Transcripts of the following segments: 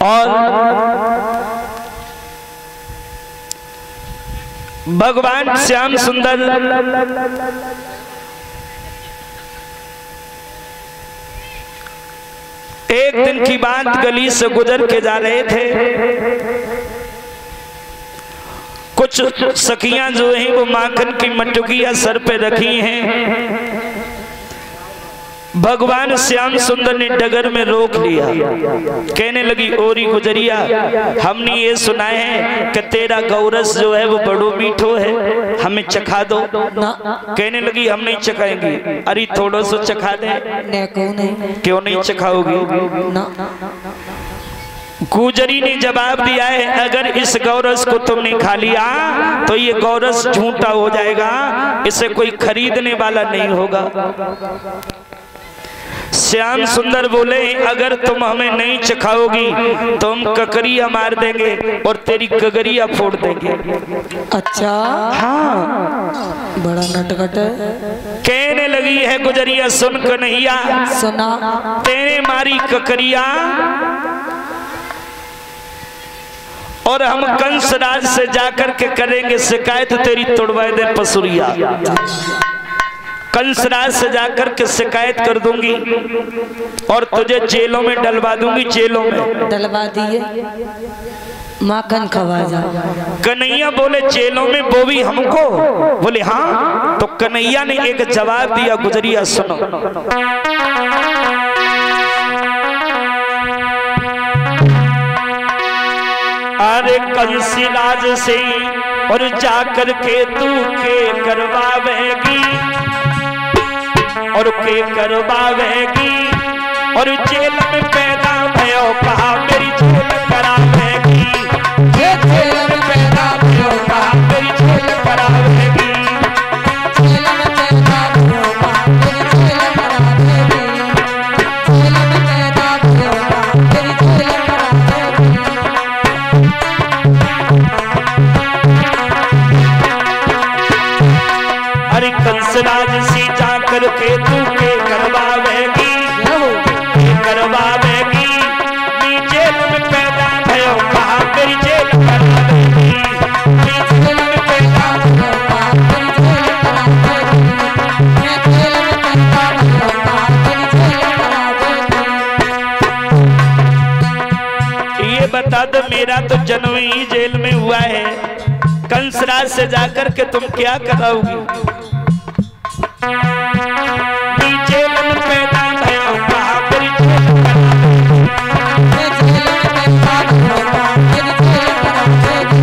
और भगवान श्याम सुंदर एक दिन की बात, गली से गुजर के जा रहे थे। कुछ सखियां जो हैं वो माखन की मटकियां सर पे रखी हैं। भगवान श्याम सुंदर ने डगर में रोक लिया, कहने लगी ओरी गुजरिया, हमने ये सुना है कि तेरा गौरस जो है वो बड़ो मीठो है, हमें चखा दो। कहने लगी हम नहीं चखाएंगी। अरे थोड़ा सा चखा दे। क्यों नहीं चखाओगी? गुजरी ने जवाब दिया है, अगर इस गौरस को तुमने खा लिया तो ये गौरस झूठा हो जाएगा, इसे कोई खरीदने वाला नहीं होगा। श्याम सुंदर बोले, अगर तुम हमें नहीं चखाओगी तो हम ककरिया मार देंगे और तेरी गगरिया फोड़ देंगे। अच्छा हाँ, बड़ा नटखट है। कहने लगी है गुजरिया, सुन कन्हैया, सुना, तेरे मारी ककरिया और हम कंसराज से जाकर के करेंगे शिकायत, तेरी तोड़वा दे पसुरिया। कंसराज से जाकर के शिकायत कर दूंगी और तुझे जेलों में डलवा दूंगी। जेलों में डलवा दिए, माखन खवा जा। कन्हैया बोले, जेलों में वो भी हमको? बोले हाँ। तो कन्हैया ने एक जवाब दिया, गुजरिया सुनो। अरे कंसराज से और जाकर के तू के करवावेगी और के करवावेगी और जेल में पैदा भयो कहा मेरी जेल करावेगी। जेल में पैदा भयो कहा मेरी जेल करावेगी। जेल में पैदा भयो कहा मेरी जेल करावेगी। जेल में पैदा भयो कहा मेरी जेल करावेगी। अरे कंसराज से जाकर के तू के करवावेगी, करवावेगी। नी जेल में पैदा भयो कहा मेरी जेल करावेगी। नी जेल में पैदा भयो कहा मेरी जेल करावेगी। नी जेल में पैदा भयो कहा मेरी जेल करावेगी। ये बता दो, मेरा तो जन्म ही जेल में हुआ है, कंसराज से जाकर के तुम क्या कराओगी? जेल में पैदा भयो कहा मेरी जेल करावेगी। जेल में पैदा भयो कहा मेरी जेल करावेगी।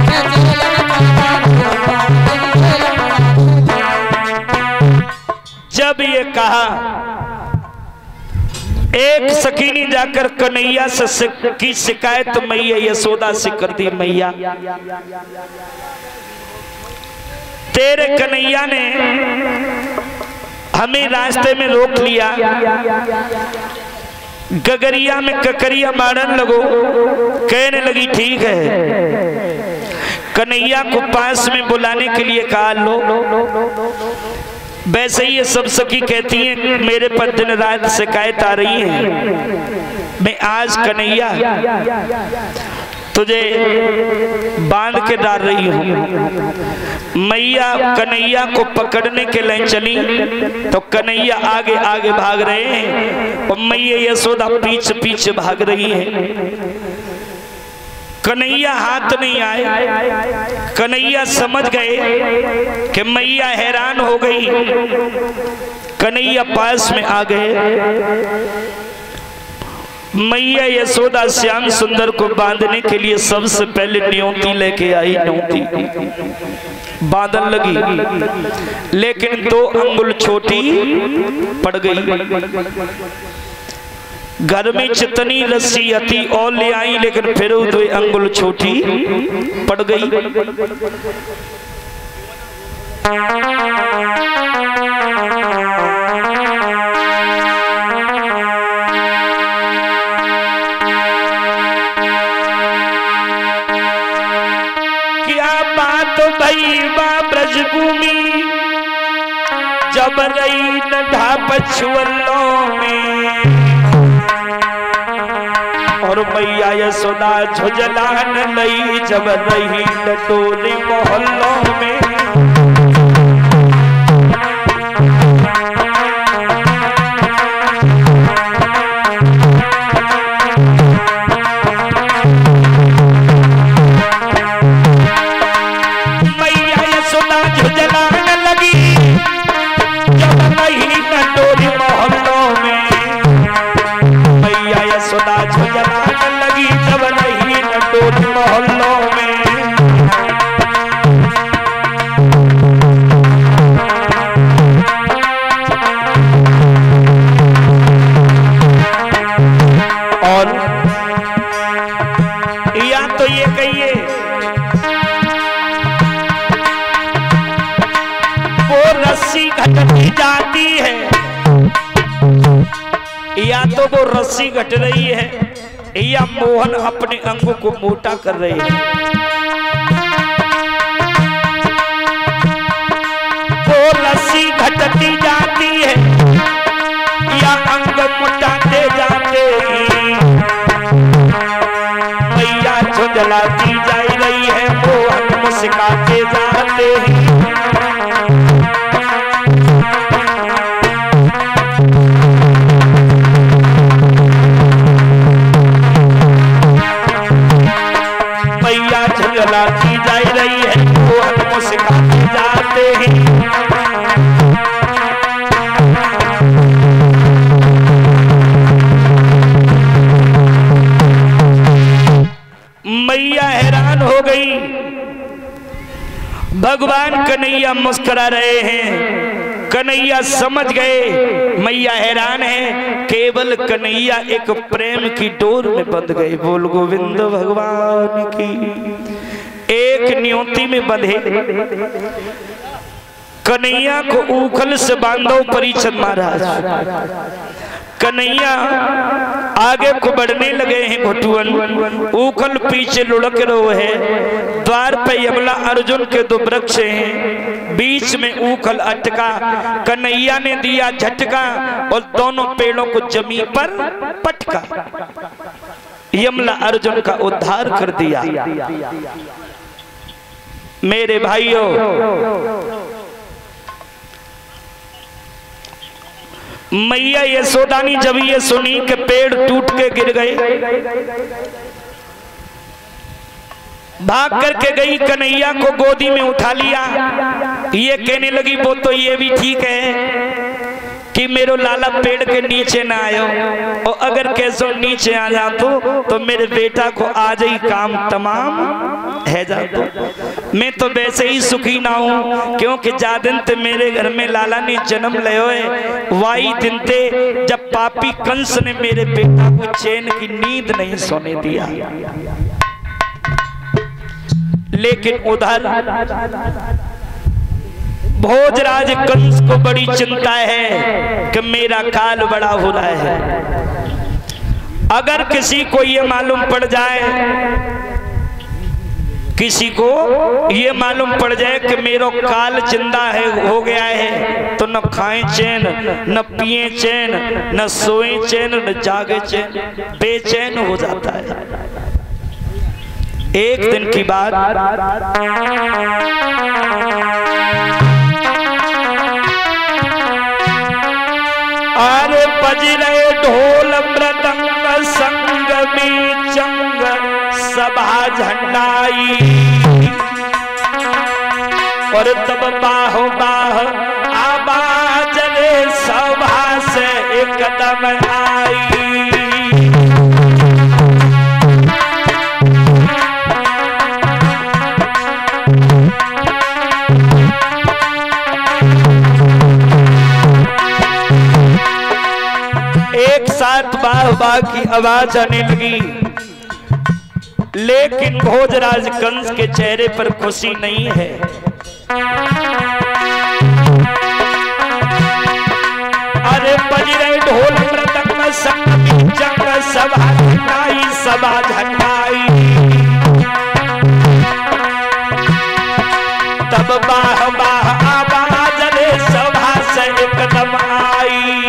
जेल में पैदा भयो कहा मेरी जेल करावेगी। जब ये कहा, एक सखी ने जाकर कन्हैया से की शिकायत मैया यशोदा से कर दी। मैया, तेरे कन्हैया ने हमें रास्ते में रोक लिया, गगरिया में ककरिया मारन लगो। कहने लगी ठीक है। कन्हैया को पास में बुलाने के लिए कहा, लो। वैसे ही ये सब सखी कहती हैं मेरे पर दिन रात शिकायत आ रही है। मैं आज कन्हैया तुझे बांध के डाल रही हूँ। मैया कन्हैया को पकड़ने के लिए चली तो कन्हैया आगे आगे भाग रहे हैं और मैया यशोदा पीछे पीछे भाग रही है। कन्हैया हाथ नहीं आए। कन्हैया समझ गए कि मैया हैरान हो गई। कन्हैया पास में आ गए। मैया यशोदा श्याम सुंदर को बांधने के लिए सबसे पहले न्योती लेके आई। न्योती बांधन लगी, लेकिन 2 अंगुल छोटी पड़ गई। घर में जितनी रस्सी अति और ले आई, लेकिन फिर 2 अंगुल छोटी पड़ गई। क्या बात भई बा ब्रजभूमि, जब रही न ढाप छुअलों में और मैया यशोदा झुझलान लई जब रही टटोरी मोहल्लों में। मैया यशोदा झुझलान लगी जब रही टटोरी मोहल्लों में। मैया यशोदा झुझलान लगी जब रही टटोरी मोहल्लों में। और या तो ये कहिए वो रस्सी घटती जाती है, या तो वो रस्सी घट रही है, या मोहन अपने अंगों को मोटा कर रहे हैं। वो रस्सी घटती जाती है या अंग मोटाते जाते हैं। मैया झुंझलाती जा रही है, मोहन मुस्कुराते जाते हैं। मैया झुंझलाती जा रही है, मोहन मुस्कुराते जाते हैं। मैया हैरान हो गई, भगवान कन्हैया मुस्कुरा रहे हैं। कन्हैया समझ गए मैया हैरान है, केवल कन्हैया एक प्रेम की डोर में बंध गए। बोल गोविंद भगवान की। एक नियति में बंधे कन्हैया को उखल से बांधो परीक्षण महाराज। कन्हैया आगे को बढ़ने लगे हैं घुटुअन, उखल पीछे लुढ़क रहे है। द्वार पे यमला अर्जुन के दो वृक्ष हैं, बीच में उखल अटका। कन्हैया ने दिया झटका और दोनों पेड़ों को जमीन पर पटका। यमला अर्जुन का उद्धार कर दिया। मेरे भाइयों, मैया यशोदा ने जब ये सुनी कि पेड़ टूट के गिर गए, भाग करके गई, कन्हैया को गोदी में उठा लिया। ये कहने लगी वो तो ये भी ठीक है कि मेरो लाला पेड़ के नीचे ना आयो, और अगर कैसो नीचे आ जातो तो मेरे बेटा को आज ही काम तमाम है जातो। मैं तो वैसे ही सुखी ना हूँ, क्योंकि जा दिन ते मेरे घर में लाला ने जन्म लियो है, वाई दिन ते जब पापी कंस ने मेरे बेटा को चैन की नींद नहीं सोने दिया। लेकिन उधर भोजराज कंस को बड़ी चिंता है कि मेरा काल बड़ा हो रहा है। अगर किसी को ये मालूम पड़ जाए, किसी को ये मालूम पड़ जाए कि मेरो काल जिंदा है, हो गया है, तो न खाएं चैन, न पिए चैन, न सोए चैन, न जागे चैन, बेचैन हो जाता है। एक दिन की बात, अरे बज रहे ढोल मृदंग संग में चंग सभा झंडाई, और तब बाहो बाह आवाज रे सभा से एकदम आई। एक साथ बाह बाह की आवाज आने लगी, लेकिन भोजराज कंस के चेहरे पर खुशी नहीं है। अरे बज रहे ढोल मृदंग संग में जंग सभा झंडाई, सभा झंडाई। तब बाह बाह आवाज रे सभा से एकदम आई।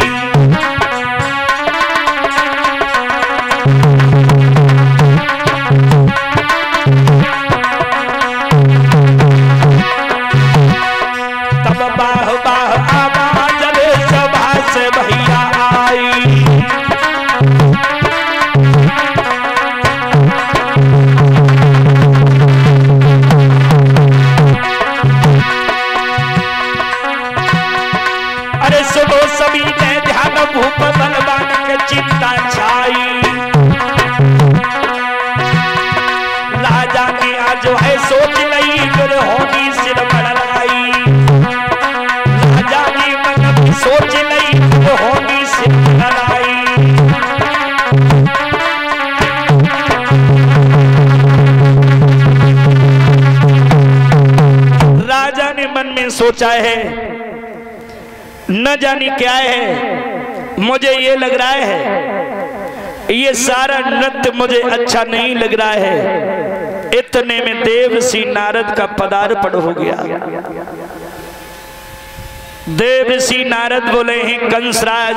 सोच लई फिर होनी सिर बड़लाई। राजा ने मन में सोच लई फिर होनी सिर बड़लाई। राजा ने मन में सोचा है न जाने क्या है, मुझे ये लग रहा है ये सारा नृत्य मुझे अच्छा नहीं लग रहा है। इतने में देवर्षि नारद का पदार्पण हो गया। देवर्षि नारद बोले हैं कंसराज।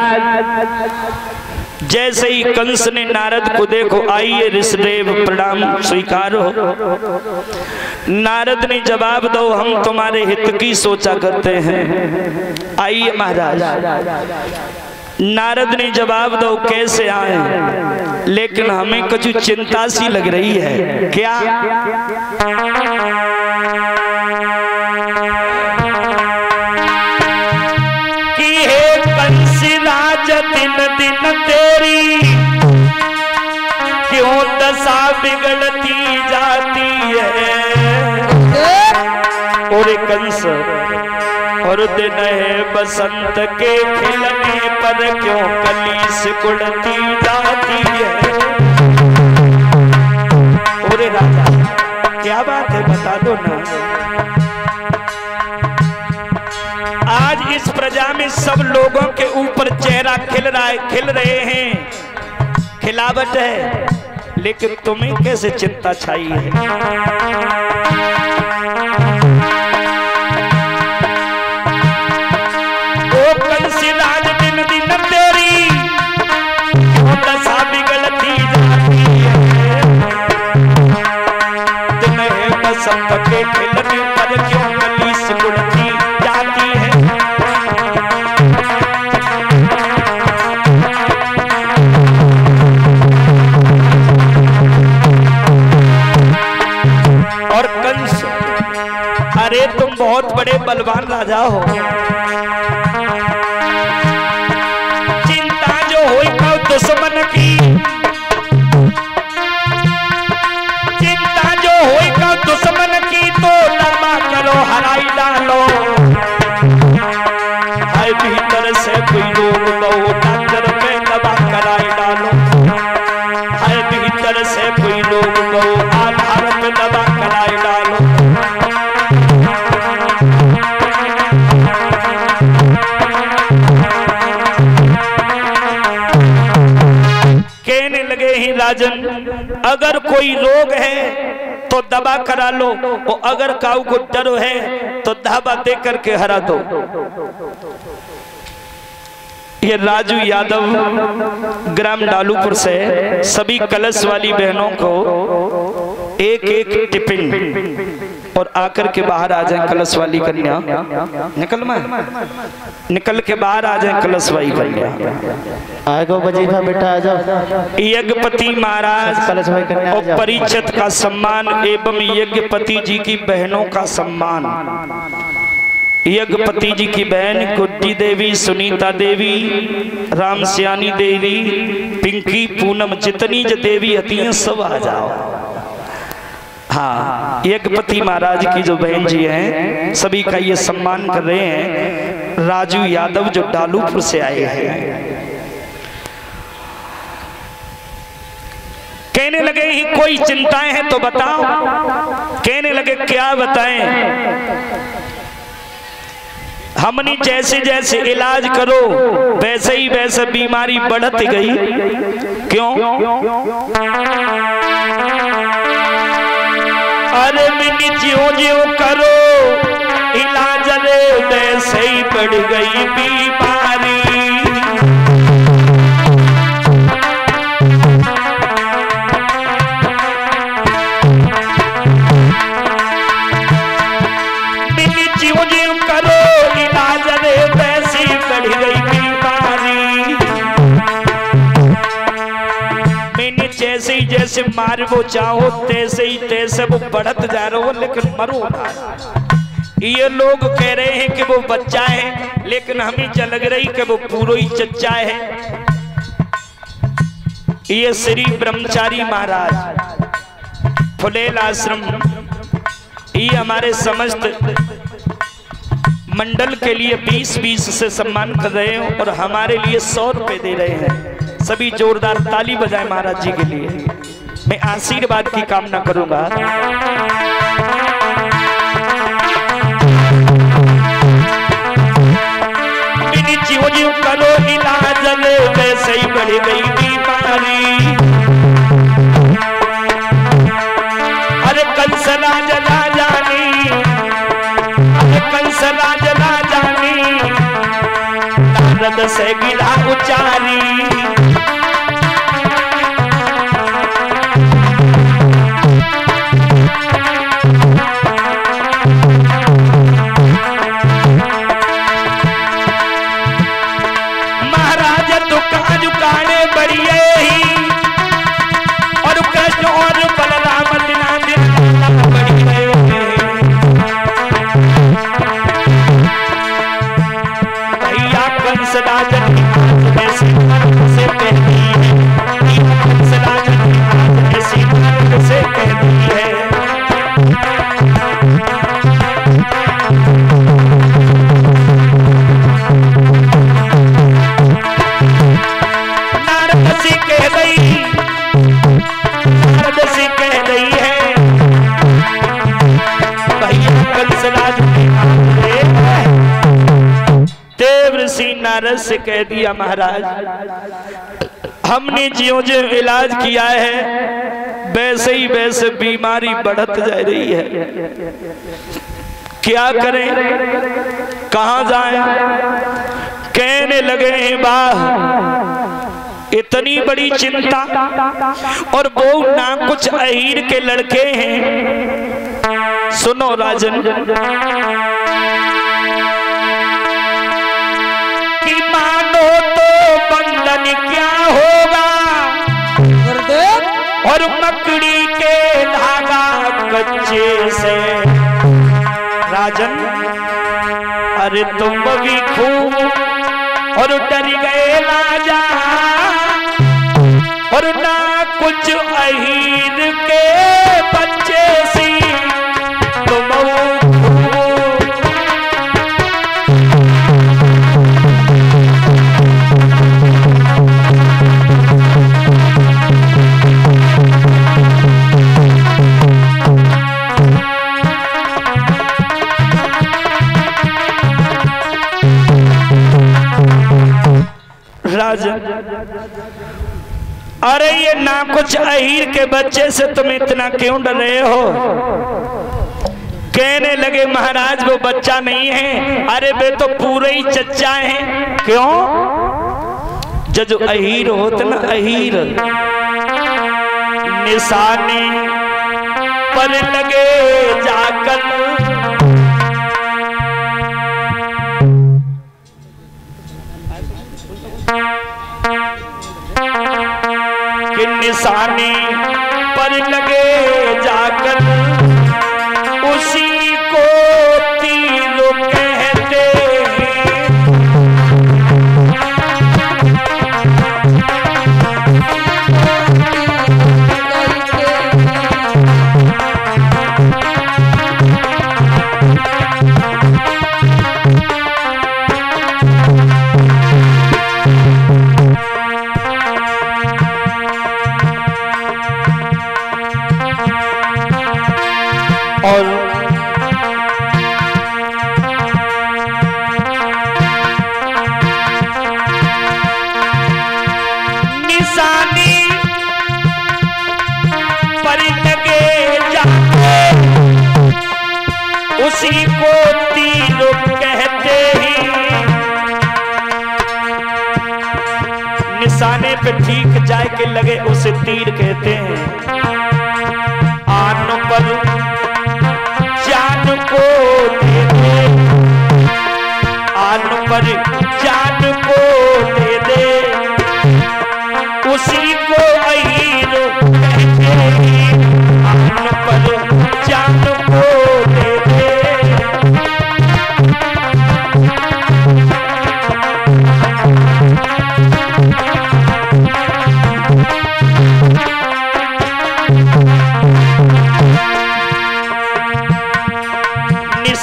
जैसे ही कंस ने नारद को देखो, आइए ऋषदेव प्रणाम स्वीकार हो। नारद ने जवाब दो, हम तुम्हारे हित की सोचा करते हैं, आइए महाराज। नारद ने जवाब दो, कैसे आए, लेकिन हमें कुछ चिंता सी लग रही है। क्या? कि हे कंस राज दिन दिन तेरी क्यों दशा बिगड़ती जाती है। और कंस और दिन है बसंत के खिलने पर क्यों कली सिकुड़ती जाती है। और राजा क्या बात है, बता दो ना। आज इस प्रजा में सब लोगों के ऊपर चेहरा खिल रहा है, खिल रहे हैं, खिलावट है, लेकिन तुम्हें कैसे चिंता छाई है। ओ कंस राज दिन दिन तेरी क्यों दशा बिगड़ती जाती है। दिन है बसंत के खिलने पर क्यों कली सिकुड़ती जाती है। और कंस, अरे तुम बहुत बड़े बलवान राजा हो, चिंता जो हुई कौ दुश्मन की, चिंता जो हुई कौ दुश्मन की, तो दबा करो हराई डालो। हाय भीतर से कोई रोग बहु डॉक्टर पे दबा कराई डालो। हाय भीतर से कोई रोग बहु आधार पे दबा कराई डालो। कहने लगे ही राजन, अगर कोई रोग है तो दवा करा लो, और अगर काऊ को डर है तो दवा दे करके हरा दो। ये राजू यादव ग्राम डालूपुर से सभी कलश वाली बहनों को एक एक टिफिन और आकर के बाहर आ जाए। कलश वाली कन्या निकल के बाहर आ जाए। कलश वाली कन्या आगो बजीफा बेटा आ जाओ। यज्ञपति महाराज कलश वाली कन्या और परिषद का सम्मान एवं यज्ञपति जी की बहनों का सम्मान। यज्ञपति जी की बहन गुड्डी देवी, सुनीता देवी, रामसियानी देवी, पिंकी, पूनम, जितनी जो देवी आती हैं सब आ जाओ। हाँ, यज्ञपति महाराज की जो बहन जी हैं सभी का ये सम्मान कर रहे हैं। राजू यादव जो डालूपुर से आए हैं, कहने लगे ही कोई चिंताएं हैं तो बताओ। कहने लगे क्या बताएं, हमने जैसे जैसे इलाज करो वैसे ही वैसे बीमारी बढ़त गई। क्यों? अरे मिनी ज्यों ज्यों करो इलाज रे वैसे ही बढ़ गई बीमारी। मिनी ज्यों ज्यों करो इलाज रे वैसे ही बढ़ गई बीमारी। मैंने जैसे ही जैसे मार वो चाहो तैसे ही तैसे वो बढ़त जा रहा हो, लेकिन मरो ना। ये लोग कह रहे हैं कि वो बच्चा है, लेकिन हमें लग रही कि वो पूरा ही चच्चा है। ये श्री ब्रह्मचारी महाराज फुलेल आश्रम ये हमारे समस्त मंडल के लिए 20-20 से सम्मान कर रहे हैं और हमारे लिए 100 रुपए दे रहे हैं। सभी जोरदार ताली बजाएं महाराज जी के लिए। मैं आशीर्वाद की कामना करूंगा। जीव करो इलाज वैसे ही बढ़ गई बीमारी। अरे कंस राज ना जानी, अरे कंस राज ना जानी, नारद से गिरा उचारी। नारद से कह दिया महाराज हमने ज्यों ज्यों इलाज किया है वैसे ही वैसे बीमारी बढ़त जा रही है। क्या करें, कहां जाएं? कहने लगे हैं वाह इतनी बड़ी चिंता, और वो ना कुछ अहीर के लड़के हैं। सुनो राजन, क्या होगा और मकड़ी के धागा कच्चे से। राजन अरे तुम भी खूब और डर गए राजा, और ना कुछ अहीर के बच्चे सी तुम अरे ये ना कुछ अहीर के बच्चे से तुम इतना क्यों डर रहे हो? कहने लगे महाराज वो बच्चा नहीं है, अरे वे तो पूरे ही चच्चा हैं। क्यों? जो अहीर होते ना, अहीर निशाने पर लगे जाकर निशाने पर लगे जाकर उसी को तीर कहते हैं। और निशानी पर लगे जाते उसी को तीर कहते हैं। निशाने पे ठीक जाए के लगे उसे तीर कहते हैं। आन पर जान को दे दे, आन पर जान को दे दे, उसी को अहीर कहते हैं। आन पर जान को दे दे,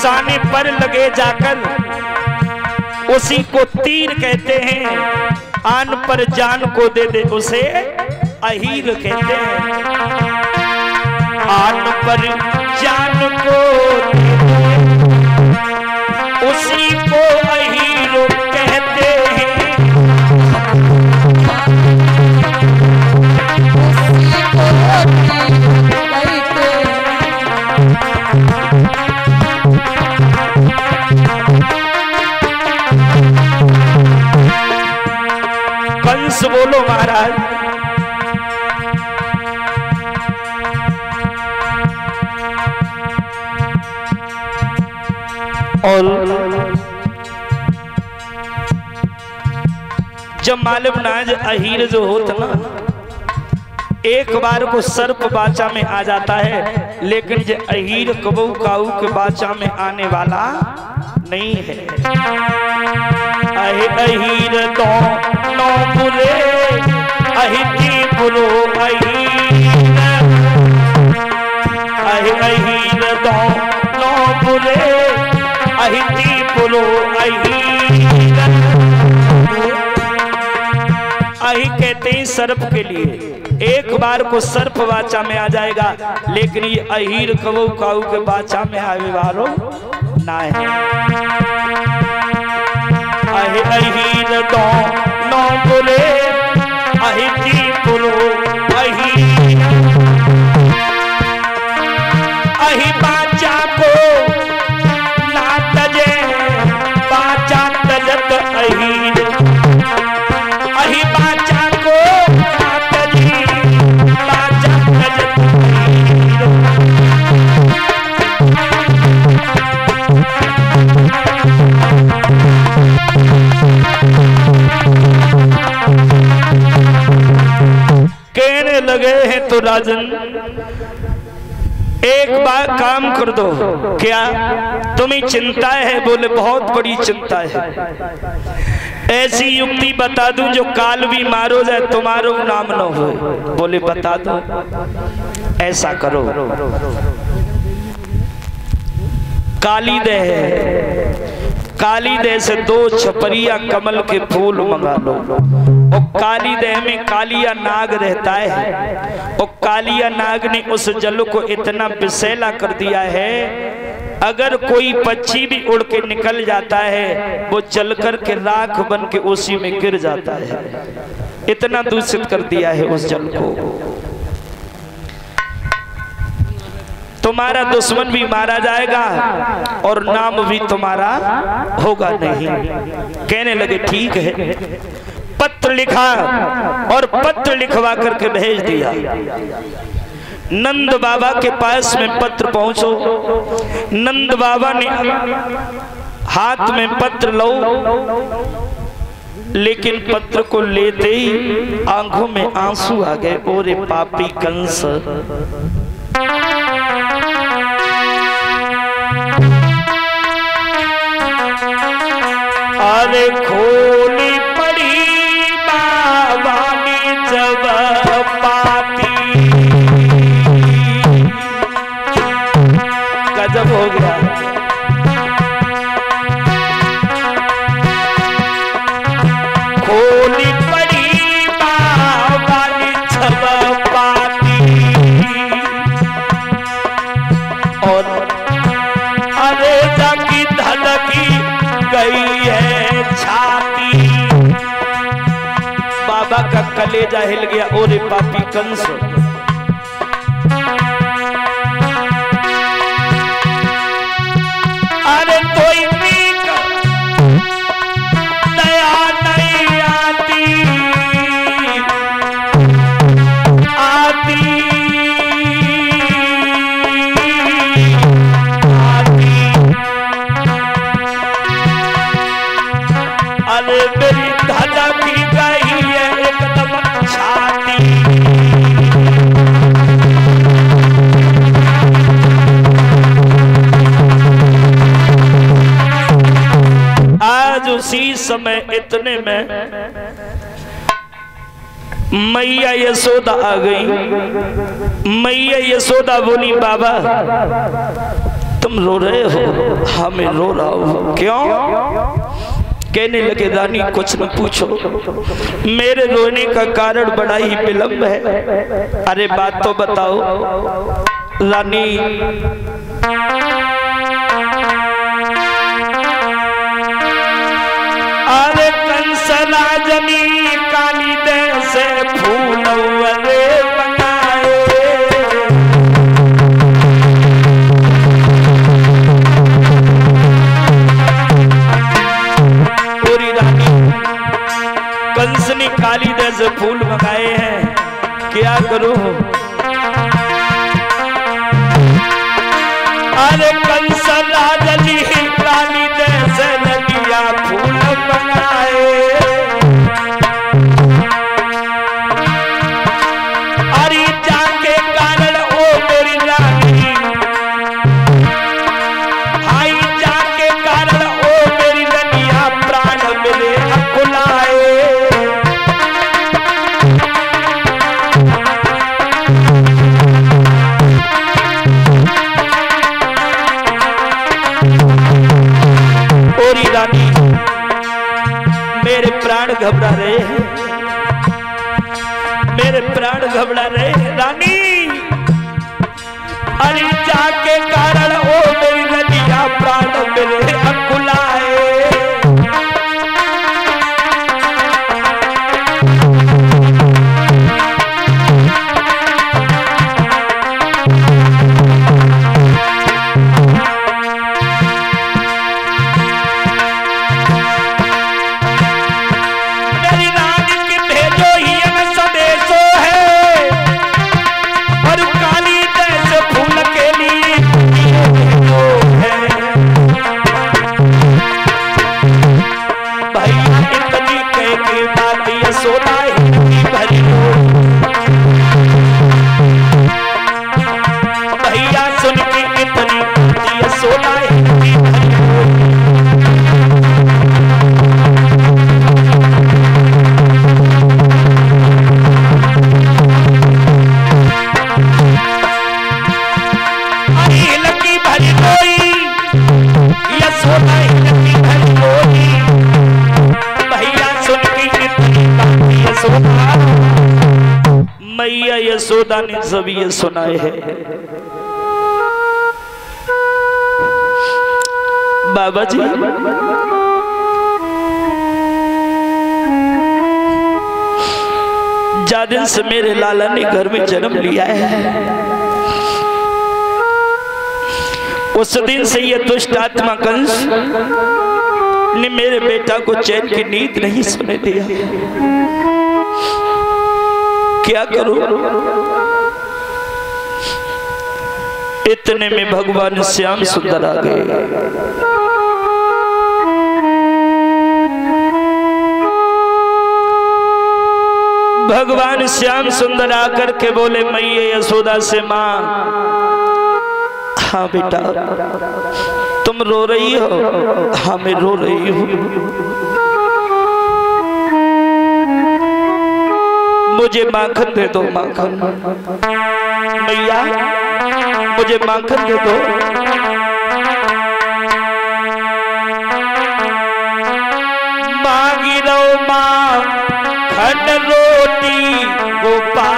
निशाने पर लगे जाकर, उसी को तीर कहते हैं। आन पर जान को दे दे उसे अहीर कहते हैं। आन पर जान को दे दे उसी को अहीर कहते हैं। कंस बोलो महाराज। और जब मालूम नाज अहीर जो होता ना, एक बार को सर्प बाचा में आ जाता है, लेकिन जो अहीर कबू काऊ के बाचा में आने वाला नहीं है। अहीर दो नो बुरे अहिती बुरो अहीर, अहीर दो नो बुरे अहिती बुरो अहीर। अही कहते हैं सर्प के लिए। एक बार को सर्प वाचा में आ जाएगा, लेकिन ये अहीर कबू काऊ के बाचा में आवे वालो ना है। अहीर दो नो बुरे अहिती बुरो अहीर। अही बाचा को ना तजे बाचा तजत अहीर। अही बाचा को ना तजी बाचा तजत अहीर। कहने लगे हैं तो राजन एक बार काम कर दो। क्या तुम्हें चिंता है? बोले बहुत बड़ी चिंता है। ऐसी युक्ति बता दूं जो काल भी मारो जाए तुम्हारो नाम न हो। बोले बता दो। ऐसा करो, काली दह है, काली दह से 2 छपरिया कमल के फूल मंगा लो। और काली दह में कालिया नाग रहता है, और कालिया नाग ने उस जल को इतना विषैला कर दिया है, अगर कोई पक्षी भी उड़ के निकल जाता है वो चल कर के राख बन के उसी में गिर जाता है। इतना दूषित कर दिया है उस जल को। तुम्हारा दुश्मन भी मारा जाएगा और नाम भी तुम्हारा होगा नहीं। कहने लगे ठीक है। पत्र लिखा और पत्र लिखवा करके भेज दिया। नंद बाबा के पास में पत्र पहुंचो। नंद बाबा ने हाथ में पत्र लो, लेकिन पत्र को लेते ही आंखों में आंसू आ गए। ओरे पापी कंस, अरे खोली पड़ी बाबा ने जब पाती। गजब हो गया। खोली पड़ी बाबा ने जब पाती, और अरे जाकी धड़की गई है छाती। बाबा का कलेजा हिल गया। ओरे पापी कंस, अरे कोई दया नहीं आती आती अरे मेरी धड़की गई है एकदम छाती। आज उसी समय इतने में मैया यशोदा आ गई। मैया यशोदा बोली बाबा तुम रो रहे हो? हाँ मैं रो रहा हूँ। क्यों? कहने लगे रानी कुछ न पूछो, मेरे रोने का कारण बड़ा ही विलंब है। अरे बात तो बताओ रानी। अरे कंस राजनी काली दे से फूल बनाए। पूरी रानी कंस ने काली दे से फूल मंगाए हैं, क्या करूं? अरे कंस राजनी काली दे से नदिया फूल बनाए। अरे जाके कारण ओ मेरी रानी, आई जाके कारण ओ मेरी नदिया प्राण मेरे अकुलाए। रानी मेरे प्राण घबरा रहे हैं, मेरे प्राण घबरा रहे हैं रानी। अरे जाके कारण ओ मेरी नदिया प्राण मेरे अकुलाए। मैया यशोदा ने सब ये सुनाए हैं। बाबा जी जा दिन से मेरे लाला ने घर में जन्म लिया है, उस दिन से ये दुष्ट आत्मा कंस ने मेरे बेटा को चैन की नींद नहीं सोने दिया। क्या करूं? इतने में भगवान श्याम सुंदर आ गए। भगवान श्याम सुंदर आकर के बोले मैया यशोदा से, माँ हाँ बेटा तुम रो रही हो? हाँ मैं रो रही हूँ। मुझे माखन दे दो, माखन। मैया मुझे माखन दे दो। मांगी रो माखन रोटी गोपाल।